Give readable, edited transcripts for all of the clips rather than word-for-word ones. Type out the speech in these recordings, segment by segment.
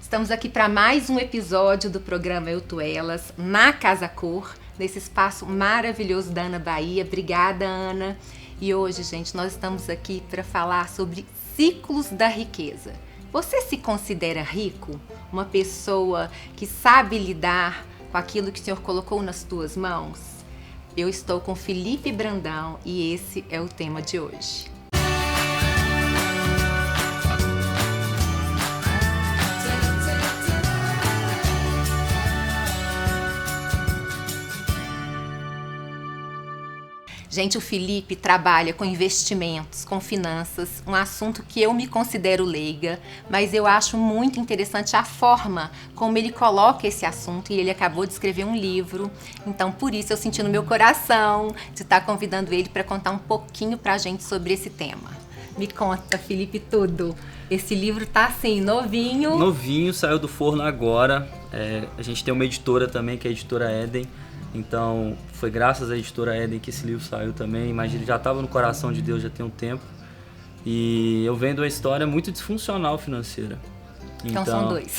Estamos aqui para mais um episódio do programa Eu Tu Elas, na Casa Cor, nesse espaço maravilhoso da Ana Bahia. Obrigada, Ana. E hoje, gente, nós estamos aqui para falar sobre ciclos da riqueza. Você se considera rico? Uma pessoa que sabe lidar com aquilo que o Senhor colocou nas tuas mãos? Eu estou com Felipe Brandão e esse é o tema de hoje. Gente, o Felipe trabalha com investimentos, com finanças, um assunto que eu me considero leiga, mas eu acho muito interessante a forma como ele coloca esse assunto, e ele acabou de escrever um livro, então por isso eu senti no meu coração de estar convidando ele para contar um pouquinho pra gente sobre esse tema. Me conta, Felipe, tudo. Esse livro tá assim, novinho. Novinho, saiu do forno agora. A gente tem uma editora também, que é a Editora Éden. Então, foi graças à Editora Éden que esse livro saiu também, mas ele já estava no coração de Deus já tem um tempo. E eu venho de uma história muito disfuncional financeira. Então são dois.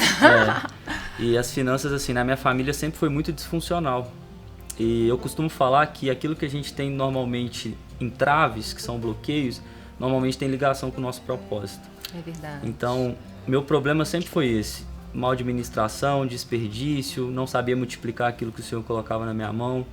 E as finanças, assim, na minha família sempre foi muito disfuncional. E eu costumo falar que aquilo que a gente tem normalmente entraves, que são bloqueios, normalmente tem ligação com o nosso propósito. É verdade. Então, meu problema sempre foi esse. Mal administração, desperdício, não sabia multiplicar aquilo que o Senhor colocava na minha mão.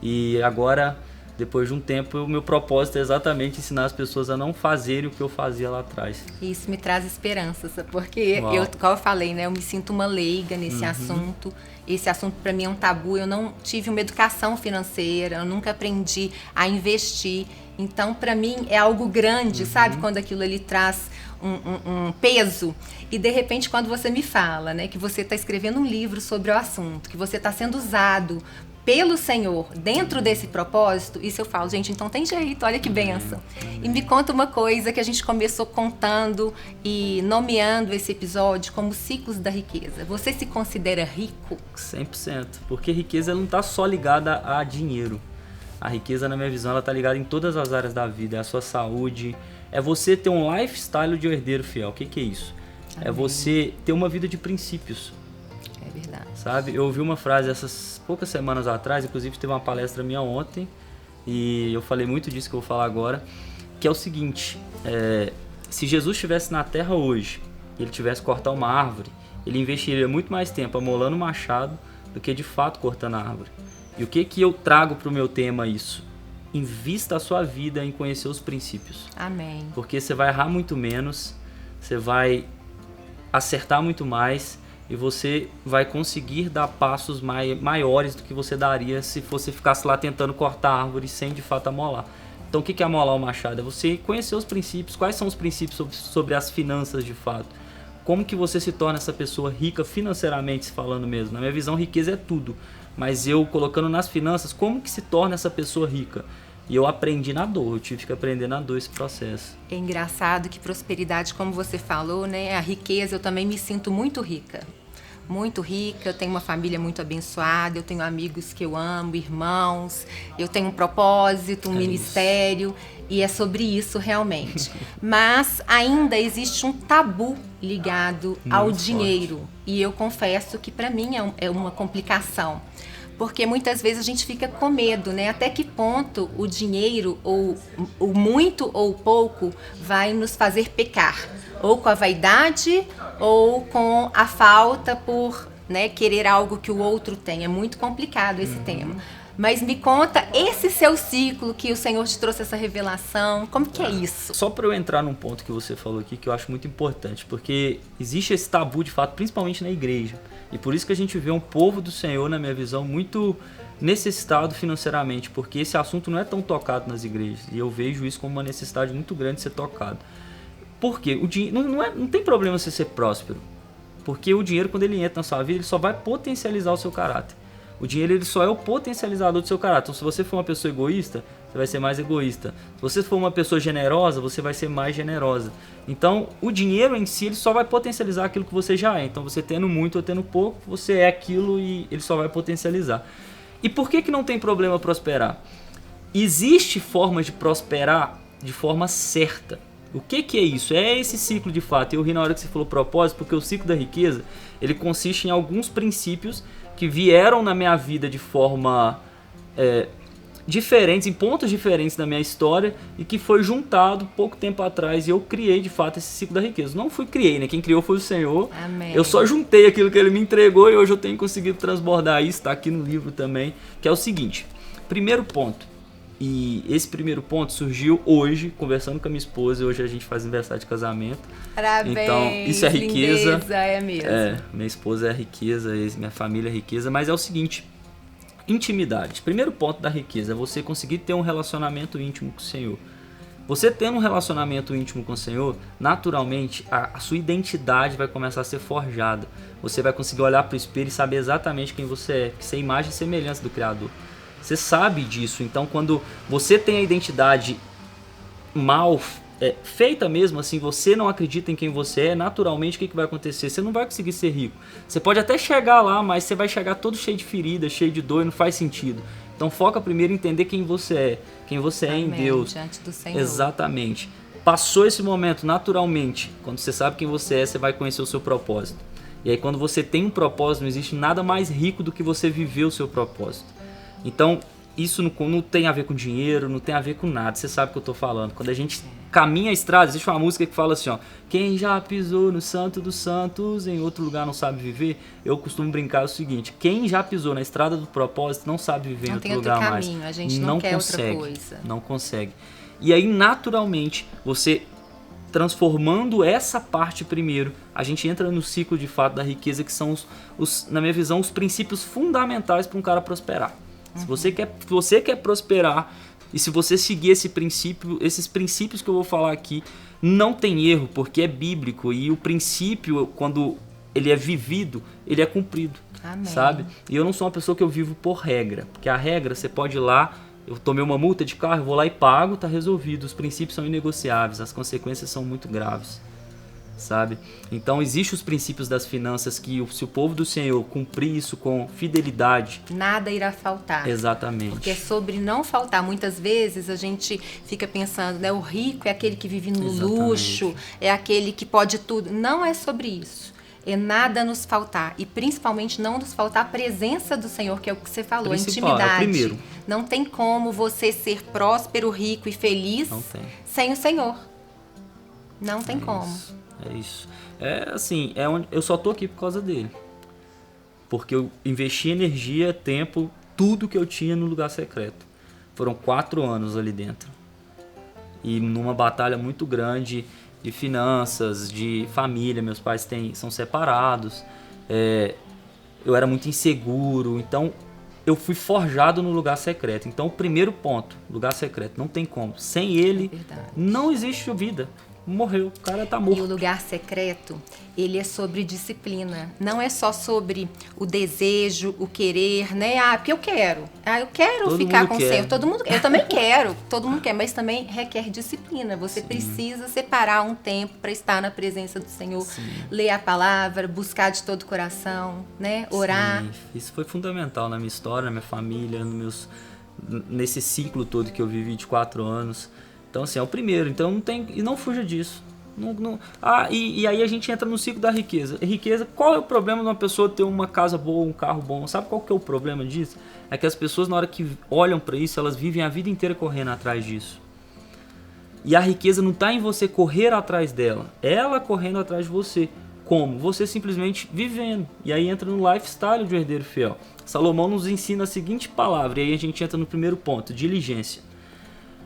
E agora, depois de um tempo, o meu propósito é exatamente ensinar as pessoas a não fazerem o que eu fazia lá atrás. Isso me traz esperança, sabe? Porque como eu falei, né, eu me sinto uma leiga nesse assunto. Esse assunto para mim é um tabu. Eu não tive uma educação financeira, eu nunca aprendi a investir. Então, para mim, é algo grande, sabe? Quando aquilo ali traz um peso. E, de repente, quando você me fala, né, que você está escrevendo um livro sobre o assunto, que você está sendo usado pelo Senhor dentro desse propósito, isso eu falo, gente, então tem jeito, olha que bênção. E me conta uma coisa que a gente começou contando e nomeando esse episódio como ciclos da riqueza. Você se considera rico? 100%, porque riqueza não está só ligada a dinheiro. A riqueza, na minha visão, ela está ligada em todas as áreas da vida. É a sua saúde, é você ter um lifestyle de um herdeiro fiel. O que é isso? Amém. É você ter uma vida de princípios. É verdade. Sabe? Eu ouvi uma frase essas poucas semanas atrás, inclusive teve uma palestra minha ontem, e eu falei muito disso que eu vou falar agora, que é o seguinte, se Jesus estivesse na terra hoje, e ele tivesse que cortar uma árvore, ele investiria muito mais tempo amolando o machado do que de fato cortando a árvore. E o que eu trago para o meu tema isso? Invista a sua vida em conhecer os princípios. Amém. Porque você vai errar muito menos, você vai acertar muito mais e você vai conseguir dar passos maiores do que você daria se você ficasse lá tentando cortar a árvore sem de fato amolar. Então o que é amolar o machado? É você conhecer os princípios. Quais são os princípios sobre as finanças de fato? Como que você se torna essa pessoa rica financeiramente falando mesmo? Na minha visão, riqueza é tudo. Mas eu colocando nas finanças, como que se torna essa pessoa rica? E eu aprendi na dor, eu tive que aprender na dor esse processo. É engraçado que prosperidade, como você falou, né? A riqueza, eu também me sinto muito rica. Muito rica, eu tenho uma família muito abençoada, eu tenho amigos que eu amo, irmãos, eu tenho um propósito, um ministério, e é sobre isso realmente. Mas ainda existe um tabu ligado ao dinheiro, e eu confesso que para mim é uma complicação. Porque muitas vezes a gente fica com medo, né? Até que ponto o dinheiro, ou o muito ou o pouco, vai nos fazer pecar? Ou com a vaidade, ou com a falta por, né, querer algo que o outro tem. É muito complicado esse tema. Mas me conta esse seu ciclo que o Senhor te trouxe essa revelação. Como que é isso? Só para eu entrar num ponto que você falou aqui, que eu acho muito importante. Porque existe esse tabu, de fato, principalmente na igreja. E por isso que a gente vê um povo do Senhor, na minha visão, muito necessitado financeiramente. Porque esse assunto não é tão tocado nas igrejas. E eu vejo isso como uma necessidade muito grande de ser tocado. Por quê? O dinheiro, não tem problema você ser próspero. Porque o dinheiro, quando ele entra na sua vida, ele só vai potencializar o seu caráter. O dinheiro, ele só é o potencializador do seu caráter. Então, se você for uma pessoa egoísta, você vai ser mais egoísta. Se você for uma pessoa generosa, você vai ser mais generosa. Então, o dinheiro em si, ele só vai potencializar aquilo que você já é. Então, você tendo muito ou tendo pouco, você é aquilo e ele só vai potencializar. E por que não tem problema prosperar? Existe formas de prosperar de forma certa. O que é isso? É esse ciclo de fato. Eu ri na hora que você falou propósito, porque o ciclo da riqueza, ele consiste em alguns princípios que vieram na minha vida de forma diferentes, em pontos diferentes da minha história, e que foi juntado pouco tempo atrás, e eu criei de fato esse ciclo da riqueza. Não criei, né? Quem criou foi o Senhor. Amém. Eu só juntei aquilo que Ele me entregou e hoje eu tenho conseguido transbordar isso, está aqui no livro também, que é o seguinte. Primeiro ponto. E esse primeiro ponto surgiu hoje, conversando com a minha esposa. Hoje a gente faz aniversário de casamento. Parabéns, então, isso é riqueza. Lindeza, é mesmo. Minha esposa é riqueza, minha família é riqueza. Mas é o seguinte, intimidade. Primeiro ponto da riqueza é você conseguir ter um relacionamento íntimo com o Senhor. Você tendo um relacionamento íntimo com o Senhor, naturalmente a sua identidade vai começar a ser forjada. Você vai conseguir olhar para o espelho e saber exatamente quem você é, porque você é imagem e semelhança do Criador. Você sabe disso, então quando você tem a identidade mal feita mesmo, assim, você não acredita em quem você é, naturalmente o que vai acontecer? Você não vai conseguir ser rico. Você pode até chegar lá, mas você vai chegar todo cheio de feridas, cheio de dor e não faz sentido. Então foca primeiro em entender quem você é em Deus. Diante do Senhor. Exatamente. Passou esse momento, naturalmente, quando você sabe quem você é, você vai conhecer o seu propósito. E aí quando você tem um propósito, não existe nada mais rico do que você viver o seu propósito. Então, isso não tem a ver com dinheiro, não tem a ver com nada, você sabe o que eu estou falando. Quando a gente caminha a estrada, existe uma música que fala assim, ó, quem já pisou no Santo dos Santos, em outro lugar não sabe viver. Eu costumo brincar o seguinte, quem já pisou na estrada do propósito não sabe viver em outro lugar mais. Não tem outro caminho, a gente não quer outra coisa. Não consegue. E aí, naturalmente, você transformando essa parte primeiro, a gente entra no ciclo de fato da riqueza, que são, na minha visão, os princípios fundamentais para um cara prosperar. Se você quer prosperar e se você seguir esses princípios que eu vou falar aqui, não tem erro, porque é bíblico e o princípio, quando ele é vivido, ele é cumprido. Amém. Sabe? E eu não sou uma pessoa que eu vivo por regra, porque a regra você pode ir lá, eu tomei uma multa de carro, eu vou lá e pago, tá resolvido. Os princípios são inegociáveis, as consequências são muito graves. Sabe? Então existem os princípios das finanças que se o povo do Senhor cumprir isso com fidelidade, nada irá faltar. Exatamente. Porque é sobre não faltar. Muitas vezes a gente fica pensando, né, o rico é aquele que vive no luxo, é aquele que pode tudo. Não é sobre isso. É nada nos faltar. E principalmente não nos faltar a presença do Senhor, que é o que você falou, a intimidade. É o primeiro. Não tem como você ser próspero, rico e feliz sem o Senhor. Não tem como. É isso. É assim, eu só tô aqui por causa dele. Porque eu investi energia, tempo, tudo que eu tinha no lugar secreto. Foram 4 anos ali dentro. E numa batalha muito grande de finanças, de família. Meus pais são separados. Eu era muito inseguro. Então eu fui forjado no lugar secreto. Então o primeiro ponto, lugar secreto, não tem como. Sem ele, não existe vida. Morreu, o cara tá morto. E o lugar secreto, ele é sobre disciplina. Não é só sobre o desejo, o querer, né? Porque eu quero. Eu quero todo ficar com o Senhor. Eu também quero. Todo mundo quer, mas também requer disciplina. Você precisa separar um tempo para estar na presença do Senhor. Sim. Ler a palavra, buscar de todo o coração, né? Orar. Sim. Isso foi fundamental na minha história, na minha família, nesse ciclo todo que eu vivi de 4 anos. Então, assim, é o primeiro. Então, não fuja disso. E aí a gente entra no ciclo da riqueza. Riqueza, qual é o problema de uma pessoa ter uma casa boa, um carro bom? Sabe qual que é o problema disso? É que as pessoas, na hora que olham para isso, elas vivem a vida inteira correndo atrás disso. E a riqueza não está em você correr atrás dela. Ela correndo atrás de você. Como? Você simplesmente vivendo. E aí entra no lifestyle do herdeiro fiel. Salomão nos ensina a seguinte palavra. E aí a gente entra no primeiro ponto. Diligência.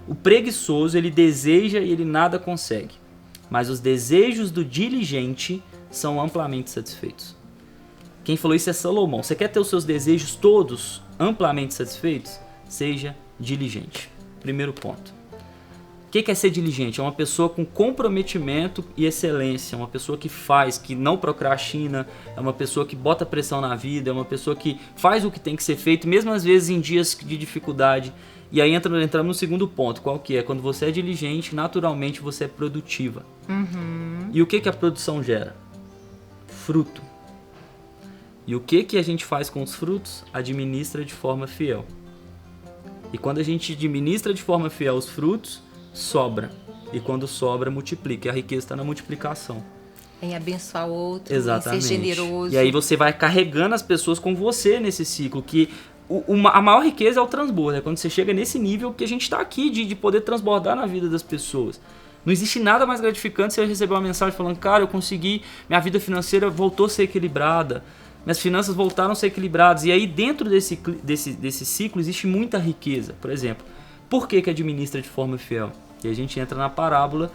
O preguiçoso, ele deseja e ele nada consegue. Mas os desejos do diligente são amplamente satisfeitos. Quem falou isso é Salomão. Você quer ter os seus desejos todos amplamente satisfeitos? Seja diligente. Primeiro ponto. O que é ser diligente? É uma pessoa com comprometimento e excelência. É uma pessoa que faz, que não procrastina. É uma pessoa que bota pressão na vida. É uma pessoa que faz o que tem que ser feito, mesmo às vezes em dias de dificuldade. E aí entramos no segundo ponto, qual que é? Quando você é diligente, naturalmente você é produtiva. E o que a produção gera? Fruto. E o que a gente faz com os frutos? Administra de forma fiel. E quando a gente administra de forma fiel os frutos, sobra. e quando sobra, multiplica. E a riqueza está na multiplicação. Em abençoar o outro, Exatamente. em ser generoso. E aí você vai carregando as pessoas com você nesse ciclo, que a maior riqueza é o transbordo, é quando você chega nesse nível que a gente está aqui, de poder transbordar na vida das pessoas. Não existe nada mais gratificante você receber uma mensagem falando, cara, eu consegui, minha vida financeira voltou a ser equilibrada, minhas finanças voltaram a ser equilibradas. E aí dentro desse ciclo existe muita riqueza. Por exemplo, por que administra de forma fiel? E a gente entra na parábola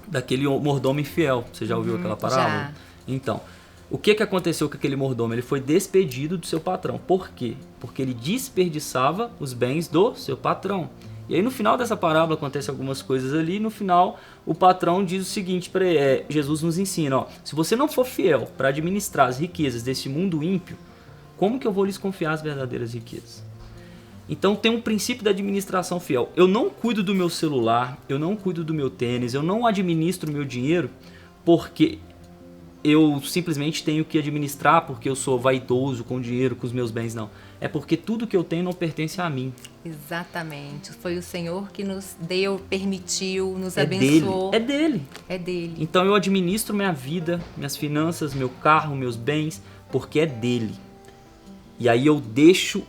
daquele mordomo infiel. Você já ouviu aquela parábola? Já. Então, o que aconteceu com aquele mordomo? Ele foi despedido do seu patrão. Por quê? Porque ele desperdiçava os bens do seu patrão. E aí no final dessa parábola acontece algumas coisas ali, e no final o patrão diz o seguinte para ele, Jesus nos ensina, ó, se você não for fiel para administrar as riquezas desse mundo ímpio, como que eu vou lhes confiar as verdadeiras riquezas? Então tem um princípio da administração fiel. Eu não cuido do meu celular, eu não cuido do meu tênis, eu não administro o meu dinheiro porque eu simplesmente tenho que administrar porque eu sou vaidoso com o dinheiro, com os meus bens, não. É porque tudo que eu tenho não pertence a mim. Exatamente. Foi o Senhor que nos deu, permitiu, nos abençoou. É dele. É dele. Então eu administro minha vida, minhas finanças, meu carro, meus bens, porque é dele. E aí eu deixo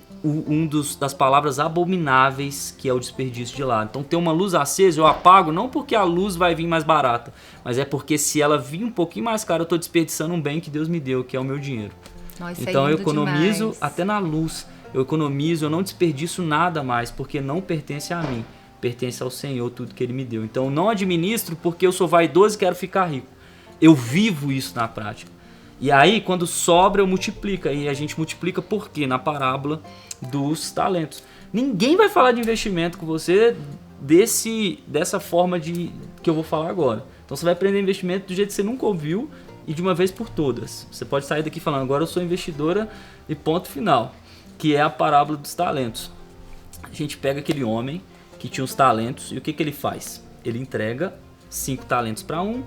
das palavras abomináveis, que é o desperdício, de lado. Então tem uma luz acesa, eu apago, não porque a luz vai vir mais barata, mas é porque se ela vir um pouquinho mais cara, eu estou desperdiçando um bem que Deus me deu, que é o meu dinheiro. Nossa, então é eu economizo demais. até na luz. Eu economizo, eu não desperdiço nada mais, porque não pertence a mim. Pertence ao Senhor tudo que Ele me deu. Então eu não administro porque eu sou vaidoso e quero ficar rico. Eu vivo isso na prática. E aí, quando sobra, eu multiplico. E a gente multiplica por quê? Na parábola dos talentos. Ninguém vai falar de investimento com você dessa forma que eu vou falar agora. Então você vai aprender investimento do jeito que você nunca ouviu e de uma vez por todas. Você pode sair daqui falando, agora eu sou investidora e ponto final. Que é a parábola dos talentos. A gente pega aquele homem que tinha os talentos e o que ele faz? Ele entrega 5 talentos para um,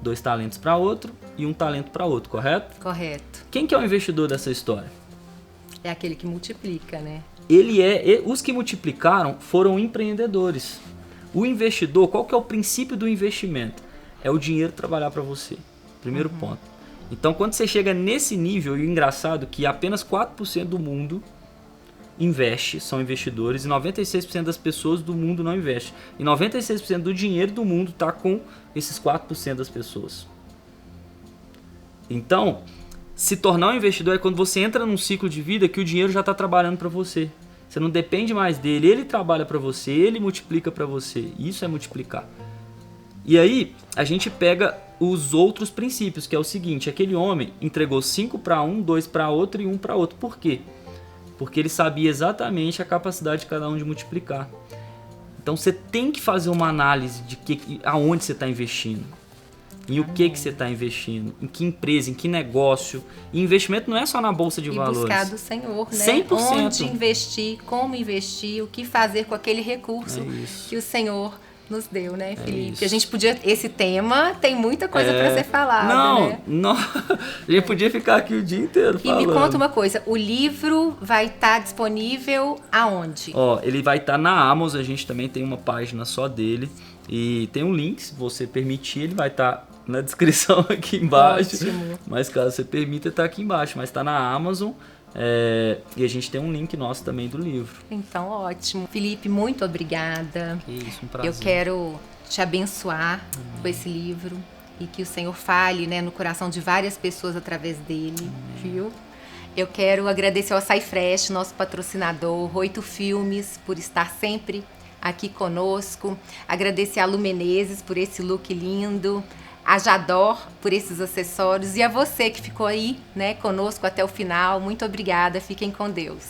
2 talentos para outro e 1 talento para outro, correto? Correto. Quem que é o investidor dessa história? É aquele que multiplica, né? Os que multiplicaram foram empreendedores. O investidor, qual que é o princípio do investimento? É o dinheiro trabalhar para você. Primeiro ponto. Então, quando você chega nesse nível, e o engraçado é que apenas 4% do mundo investe, são investidores, e 96% das pessoas do mundo não investem. E 96% do dinheiro do mundo está com esses 4% das pessoas. Então, se tornar um investidor é quando você entra num ciclo de vida que o dinheiro já está trabalhando para você. Você não depende mais dele, ele trabalha para você, ele multiplica para você. Isso é multiplicar. E aí, a gente pega os outros princípios, que é o seguinte, aquele homem entregou 5 para um, 2 para outro e 1 para outro. Por quê? Porque ele sabia exatamente a capacidade de cada um de multiplicar. Então você tem que fazer uma análise de aonde você está investindo. Em o que você está investindo, em que empresa, em que negócio. E investimento não é só na bolsa de valores. E buscar do Senhor, né? 100%. Onde investir, como investir, o que fazer com aquele recurso que o Senhor nos deu, né, Felipe? A gente podia... Esse tema tem muita coisa para ser falada, Não, a gente podia ficar aqui o dia inteiro falando. E me conta uma coisa, o livro vai estar disponível aonde? Ele vai estar na Amazon, a gente também tem uma página só dele. E tem um link, se você permitir, ele vai estar na descrição aqui embaixo. Ótimo. Mas caso você permita, está aqui embaixo. Mas está na Amazon. E a gente tem um link nosso também do livro. Então, ótimo. Felipe, muito obrigada. Que isso, um prazer. Eu quero te abençoar com esse livro e que o Senhor fale, né, no coração de várias pessoas através dele, viu? Eu quero agradecer ao Açaí Fresh, nosso patrocinador, 8 Filmes, por estar sempre aqui conosco. Agradecer a Lu Menezes por esse look lindo. A Jador por esses acessórios e a você que ficou aí, né, conosco até o final. Muito obrigada, fiquem com Deus.